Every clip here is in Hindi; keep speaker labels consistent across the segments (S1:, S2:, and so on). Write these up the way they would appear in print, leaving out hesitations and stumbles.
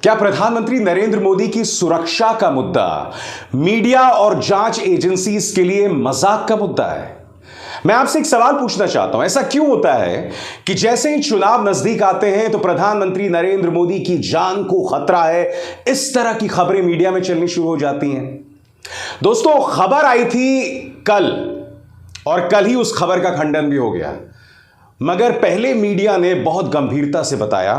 S1: क्या प्रधानमंत्री नरेंद्र मोदी की सुरक्षा का मुद्दा मीडिया और जांच एजेंसीज के लिए मजाक का मुद्दा है? मैं आपसे एक सवाल पूछना चाहता हूं, ऐसा क्यों होता है कि जैसे ही चुनाव नजदीक आते हैं तो प्रधानमंत्री नरेंद्र मोदी की जान को खतरा है, इस तरह की खबरें मीडिया में चलनी शुरू हो जाती हैं। दोस्तों, खबर आई थी कल और कल ही उस खबर का खंडन भी हो गया, मगर पहले मीडिया ने बहुत गंभीरता से बताया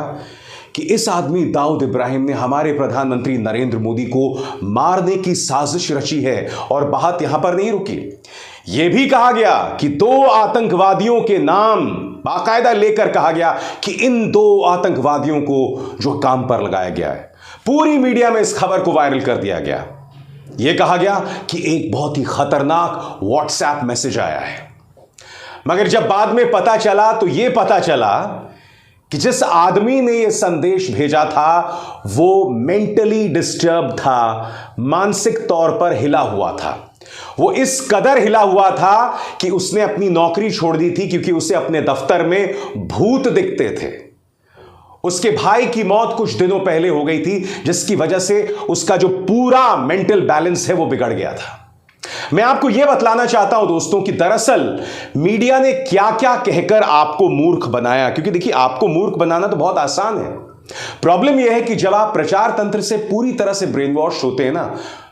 S1: कि इस आदमी दाऊद इब्राहिम ने हमारे प्रधानमंत्री नरेंद्र मोदी को मारने की साजिश रची है। और बात यहां पर नहीं रुकी, यह भी कहा गया कि 2 आतंकवादियों के नाम बाकायदा लेकर कहा गया कि इन 2 आतंकवादियों को जो काम पर लगाया गया है। पूरी मीडिया में इस खबर को वायरल कर दिया गया। यह कहा गया कि एक बहुत ही खतरनाक व्हाट्सएप मैसेज आया है, मगर जब बाद में पता चला तो यह पता चला कि जिस आदमी ने यह संदेश भेजा था वो मेंटली डिस्टर्ब था, मानसिक तौर पर हिला हुआ था। वो इस कदर हिला हुआ था कि उसने अपनी नौकरी छोड़ दी थी क्योंकि उसे अपने दफ्तर में भूत दिखते थे। उसके भाई की मौत कुछ दिनों पहले हो गई थी, जिसकी वजह से उसका जो पूरा मेंटल बैलेंस है वो बिगड़ गया था। मैं आपको यह बतलाना चाहता हूं दोस्तों कि दरअसल मीडिया ने क्या क्या कहकर आपको मूर्ख बनाया, क्योंकि देखिए, आपको मूर्ख बनाना तो बहुत आसान है। प्रॉब्लम यह है कि जब आप प्रचार तंत्र से पूरी तरह से ब्रेन वॉश होते हैं ना,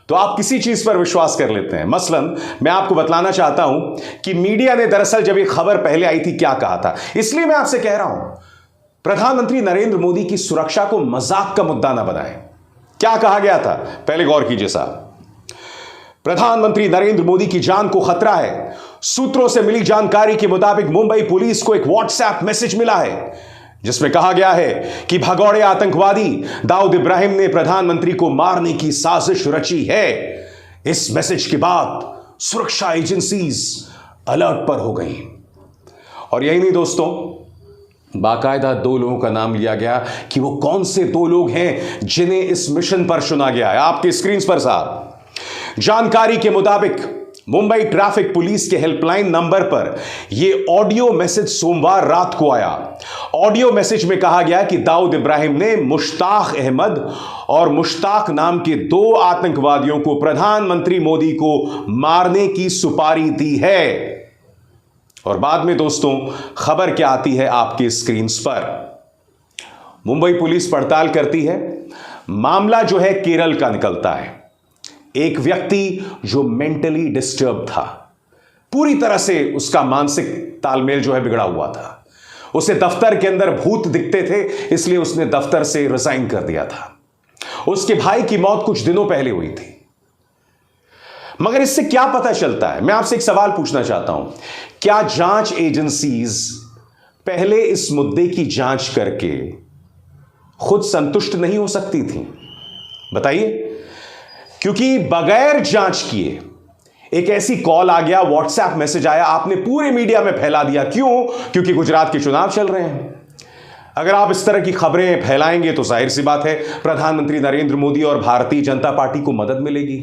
S1: तो आप किसी चीज पर विश्वास कर लेते हैं। मसलन मैं आपको बतलाना चाहता हूं कि मीडिया ने दरअसल जब यह खबर पहले आई थी क्या कहा था, इसलिए मैं आपसे कह रहा हूं प्रधानमंत्री नरेंद्र मोदी की सुरक्षा को मजाक का मुद्दा ना बनाएं। क्या कहा गया था, पहले गौर कीजिए साहब। प्रधानमंत्री नरेंद्र मोदी की जान को खतरा है। सूत्रों से मिली जानकारी के मुताबिक मुंबई पुलिस को एक व्हाट्सएप मैसेज मिला है जिसमें कहा गया है कि भगौड़े आतंकवादी दाऊद इब्राहिम ने प्रधानमंत्री को मारने की साजिश रची है। इस मैसेज के बाद सुरक्षा एजेंसीज अलर्ट पर हो गई। और यही नहीं दोस्तों, बाकायदा 2 लोगों का नाम लिया गया कि वो कौन से 2 लोग हैं जिन्हें इस मिशन पर चुना गया है। आपके स्क्रीन पर साहब जानकारी के मुताबिक मुंबई ट्रैफिक पुलिस के हेल्पलाइन नंबर पर यह ऑडियो मैसेज सोमवार रात को आया। ऑडियो मैसेज में कहा गया कि दाऊद इब्राहिम ने मुश्ताक अहमद और मुश्ताक नाम के 2 आतंकवादियों को प्रधानमंत्री मोदी को मारने की सुपारी दी है। और बाद में दोस्तों खबर क्या आती है आपके स्क्रीन पर। मुंबई पुलिस पड़ताल करती है, मामला जो है केरल का निकलता है। एक व्यक्ति जो मेंटली डिस्टर्ब था, पूरी तरह से उसका मानसिक तालमेल जो है बिगड़ा हुआ था। उसे दफ्तर के अंदर भूत दिखते थे, इसलिए उसने दफ्तर से रिजाइन कर दिया था। उसके भाई की मौत कुछ दिनों पहले हुई थी। मगर इससे क्या पता चलता है, मैं आपसे एक सवाल पूछना चाहता हूं, क्या जांच एजेंसीज पहले इस मुद्दे की जांच करके खुद संतुष्ट नहीं हो सकती थी? बताइए। क्योंकि बगैर जांच किए एक ऐसी कॉल आ गया, व्हाट्सएप मैसेज आया, आपने पूरे मीडिया में फैला दिया। क्यों? क्योंकि गुजरात के चुनाव चल रहे हैं। अगर आप इस तरह की खबरें फैलाएंगे तो जाहिर सी बात है प्रधानमंत्री नरेंद्र मोदी और भारतीय जनता पार्टी को मदद मिलेगी।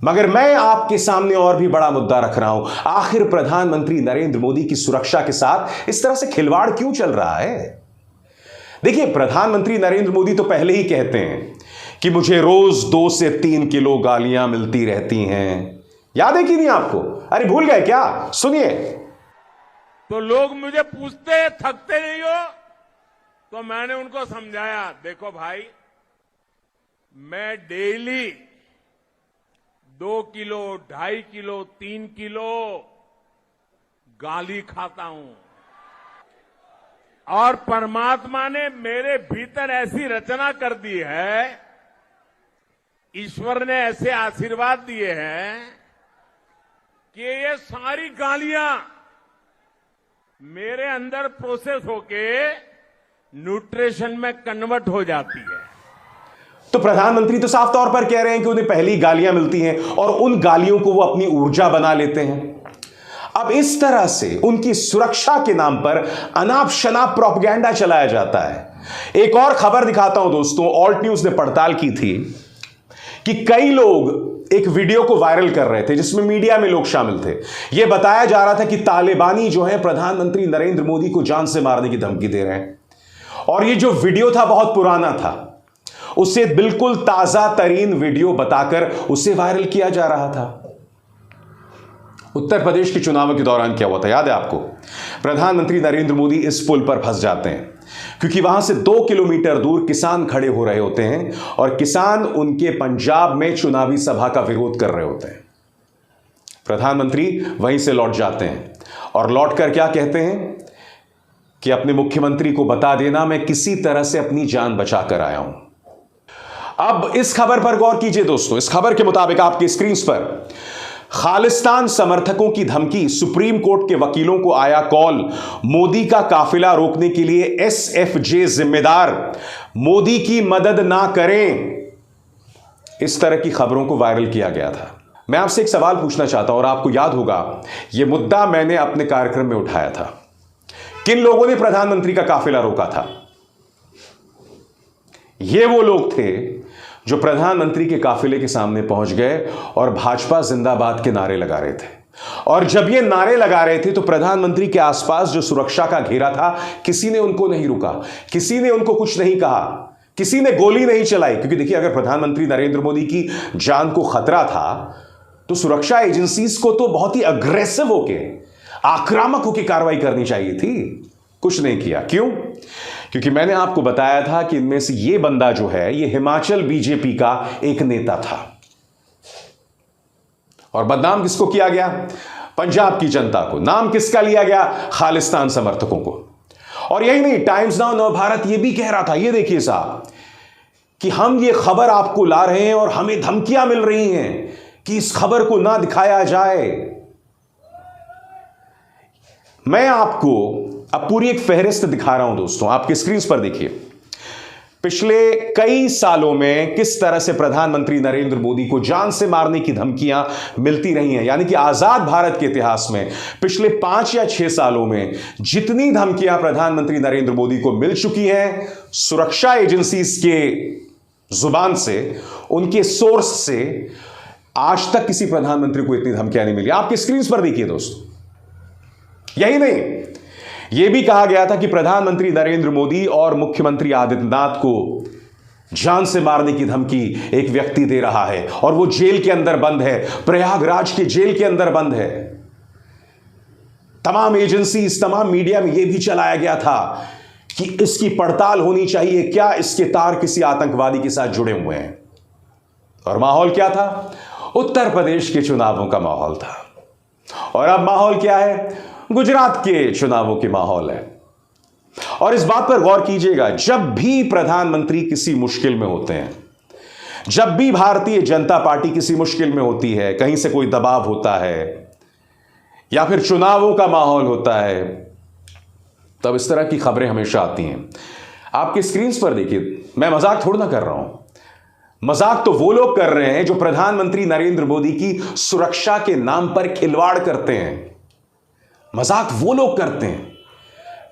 S1: मगर मैं आपके सामने और भी बड़ा मुद्दा रख रहा हूं, आखिर प्रधानमंत्री नरेंद्र मोदी की सुरक्षा के साथ इस तरह से खिलवाड़ क्यों चल रहा है? देखिए, प्रधानमंत्री नरेंद्र मोदी तो पहले ही कहते हैं कि मुझे रोज 2 से 3 किलो गालियां मिलती रहती हैं। याद है कि नहीं आपको? अरे भूल गए क्या? सुनिए।
S2: तो लोग मुझे पूछते थकते नहीं हो, तो मैंने उनको समझाया, देखो भाई, मैं डेली 2 किलो, 2.5 किलो, 3 किलो गाली खाता हूं। और परमात्मा ने मेरे भीतर ऐसी रचना कर दी है, ईश्वर ने ऐसे आशीर्वाद दिए हैं कि ये सारी गालियां मेरे अंदर प्रोसेस होके न्यूट्रिशन में कन्वर्ट हो जाती है।
S1: तो प्रधानमंत्री तो साफ तौर पर कह रहे हैं कि उन्हें पहली गालियां मिलती हैं और उन गालियों को वो अपनी ऊर्जा बना लेते हैं। अब इस तरह से उनकी सुरक्षा के नाम पर अनाप शनाप प्रोपेगेंडा चलाया जाता है। एक और खबर दिखाता हूं दोस्तों, ऑल्ट न्यूज ने पड़ताल की थी कि कई लोग एक वीडियो को वायरल कर रहे थे जिसमें मीडिया में लोग शामिल थे। यह बताया जा रहा था कि तालिबानी जो है प्रधानमंत्री नरेंद्र मोदी को जान से मारने की धमकी दे रहे हैं। और ये जो वीडियो था बहुत पुराना था। उसे बिल्कुल ताजा तरीन वीडियो बताकर उसे वायरल किया जा रहा था। उत्तर प्रदेश के चुनावों के दौरान क्या हुआ था, याद है आपको? प्रधानमंत्री नरेंद्र मोदी इस पुल पर फंस जाते हैं क्योंकि वहां से 2 किलोमीटर दूर किसान खड़े हो रहे होते हैं और किसान उनके पंजाब में चुनावी सभा का विरोध कर रहे होते हैं। प्रधानमंत्री वहीं से लौट जाते हैं और लौटकर क्या कहते हैं कि अपने मुख्यमंत्री को बता देना मैं किसी तरह से अपनी जान बचाकर आया हूं। अब इस खबर पर गौर कीजिए दोस्तों। इस खबर के मुताबिक आपकी स्क्रीन पर खालिस्तान समर्थकों की धमकी, सुप्रीम कोर्ट के वकीलों को आया कॉल, मोदी का काफिला रोकने के लिए एसएफजे जिम्मेदार, मोदी की मदद ना करें। इस तरह की खबरों को वायरल किया गया था। मैं आपसे एक सवाल पूछना चाहता हूं और आपको याद होगा यह मुद्दा मैंने अपने कार्यक्रम में उठाया था। किन लोगों ने प्रधानमंत्री का काफिला रोका था? ये वो लोग थे जो प्रधानमंत्री के काफिले के सामने पहुंच गए और भाजपा जिंदाबाद के नारे लगा रहे थे। और जब ये नारे लगा रहे थे तो प्रधानमंत्री के आसपास जो सुरक्षा का घेरा था, किसी ने उनको नहीं रुका, किसी ने उनको कुछ नहीं कहा, किसी ने गोली नहीं चलाई। क्योंकि देखिए, अगर प्रधानमंत्री नरेंद्र मोदी की जान को खतरा था तो सुरक्षा एजेंसीज को तो बहुत ही अग्रेसिव होके, आक्रामक होकर कार्रवाई करनी चाहिए थी। कुछ नहीं किया। क्यों? क्योंकि मैंने आपको बताया था कि इनमें से ये बंदा जो है, ये हिमाचल बीजेपी का एक नेता था। और बदनाम किसको किया गया? पंजाब की जनता को। नाम किसका लिया गया? खालिस्तान समर्थकों को। और यही नहीं, टाइम्स नाउ नवभारत ये भी कह रहा था, ये देखिए साहब, कि हम ये खबर आपको ला रहे हैं और हमें धमकियां मिल रही हैं कि इस खबर को ना दिखाया जाए। मैं आपको अब पूरी एक फहरिस्त दिखा रहा हूं दोस्तों, आपकी स्क्रीन पर देखिए। पिछले कई सालों में किस तरह से प्रधानमंत्री नरेंद्र मोदी को जान से मारने की धमकियां मिलती रही हैं। यानी कि आजाद भारत के इतिहास में पिछले 5 या 6 सालों में जितनी धमकियां प्रधानमंत्री नरेंद्र मोदी को मिल चुकी हैं, सुरक्षा एजेंसीज के जुबान से, उनके सोर्स से, आज तक किसी प्रधानमंत्री को इतनी धमकियां नहीं मिली। आपकी स्क्रीन पर देखिए दोस्तों। यही नहीं, यह भी कहा गया था कि प्रधानमंत्री नरेंद्र मोदी और मुख्यमंत्री आदित्यनाथ को जान से मारने की धमकी एक व्यक्ति दे रहा है और वो जेल के अंदर बंद है, प्रयागराज के जेल के अंदर बंद है। तमाम एजेंसीज, तमाम मीडिया में यह भी चलाया गया था कि इसकी पड़ताल होनी चाहिए, क्या इसके तार किसी आतंकवादी के साथ जुड़े हुए हैं। और माहौल क्या था? उत्तर प्रदेश के चुनावों का माहौल था। और अब माहौल क्या है? गुजरात के चुनावों के माहौल है। और इस बात पर गौर कीजिएगा, जब भी प्रधानमंत्री किसी मुश्किल में होते हैं, जब भी भारतीय जनता पार्टी किसी मुश्किल में होती है, कहीं से कोई दबाव होता है या फिर चुनावों का माहौल होता है, तब इस तरह की खबरें हमेशा आती हैं। आपकी स्क्रीन पर देखिए, मैं मजाक थोड़ा ना कर रहा हूं। मजाक तो वो लोग कर रहे हैं जो प्रधानमंत्री नरेंद्र मोदी की सुरक्षा के नाम पर खिलवाड़ करते हैं। मजाक वो लोग करते हैं।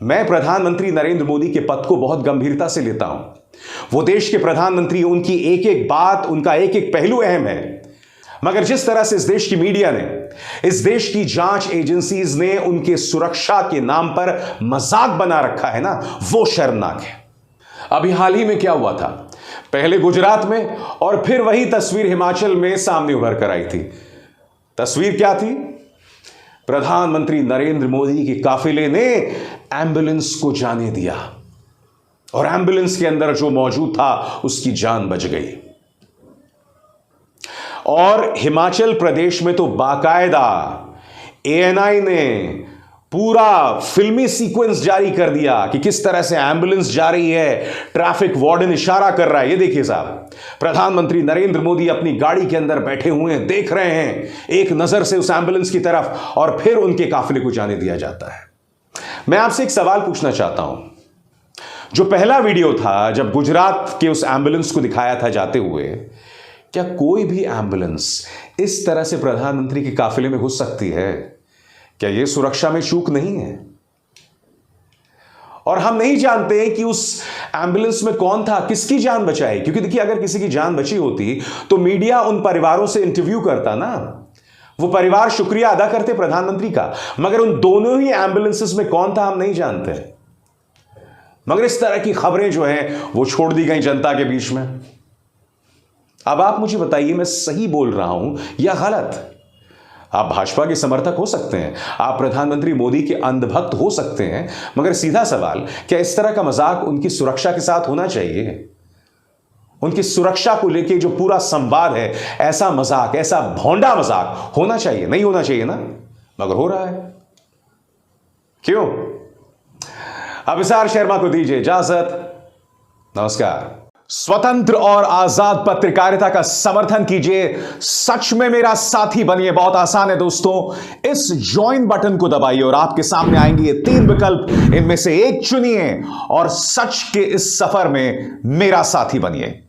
S1: मैं प्रधानमंत्री नरेंद्र मोदी के पद को बहुत गंभीरता से लेता हूं। वो देश के प्रधानमंत्री, उनकी एक एक बात, उनका एक एक पहलू अहम है। मगर जिस तरह से इस देश की मीडिया ने, इस देश की जांच एजेंसीज ने उनके सुरक्षा के नाम पर मजाक बना रखा है ना, वो शर्मनाक है। अभी हाल ही में क्या हुआ था? पहले गुजरात में और फिर वही तस्वीर हिमाचल में सामने उभर कर आई थी। तस्वीर क्या थी? प्रधानमंत्री नरेंद्र मोदी के काफिले ने एम्बुलेंस को जाने दिया और एम्बुलेंस के अंदर जो मौजूद था उसकी जान बच गई। और हिमाचल प्रदेश में तो बाकायदा एएनआई ने पूरा फिल्मी सीक्वेंस जारी कर दिया कि किस तरह से एम्बुलेंस जा रही है, ट्रैफिक वार्डन इशारा कर रहा है। ये देखिए साहब, प्रधानमंत्री नरेंद्र मोदी अपनी गाड़ी के अंदर बैठे हुए हैं, देख रहे हैं एक नजर से उस एम्बुलेंस की तरफ, और फिर उनके काफिले को जाने दिया जाता है। मैं आपसे एक सवाल पूछना चाहता हूं। जो पहला वीडियो था, जब गुजरात के उस एम्बुलेंस को दिखाया था जाते हुए, क्या कोई भी एम्बुलेंस इस तरह से प्रधानमंत्री के काफिले में घुस सकती है? क्या यह सुरक्षा में चूक नहीं है? और हम नहीं जानते हैं कि उस एम्बुलेंस में कौन था, किसकी जान बचाई। क्योंकि देखिए, अगर किसी की जान बची होती तो मीडिया उन परिवारों से इंटरव्यू करता ना, वो परिवार शुक्रिया अदा करते प्रधानमंत्री का। मगर उन दोनों ही एम्बुलेंसेस में कौन था हम नहीं जानते। मगर इस तरह की खबरें जो हैं वो छोड़ दी गई जनता के बीच में। अब आप मुझे बताइए, मैं सही बोल रहा हूं या गलत? आप भाजपा के समर्थक हो सकते हैं, आप प्रधानमंत्री मोदी के अंधभक्त हो सकते हैं, मगर सीधा सवाल, क्या इस तरह का मजाक उनकी सुरक्षा के साथ होना चाहिए? उनकी सुरक्षा को लेकर जो पूरा संवाद है, ऐसा मजाक, ऐसा भोंडा मजाक होना चाहिए? नहीं होना चाहिए ना, मगर हो रहा है। क्यों? अभिसार शर्मा को दीजिए इजाजत। नमस्कार। स्वतंत्र और आजाद पत्रकारिता का समर्थन कीजिए, सच में मेरा साथी बनिए। बहुत आसान है दोस्तों, इस ज्वाइन बटन को दबाइए और आपके सामने आएंगे ये 3 विकल्प, इनमें से एक चुनिए और सच के इस सफर में मेरा साथी बनिए।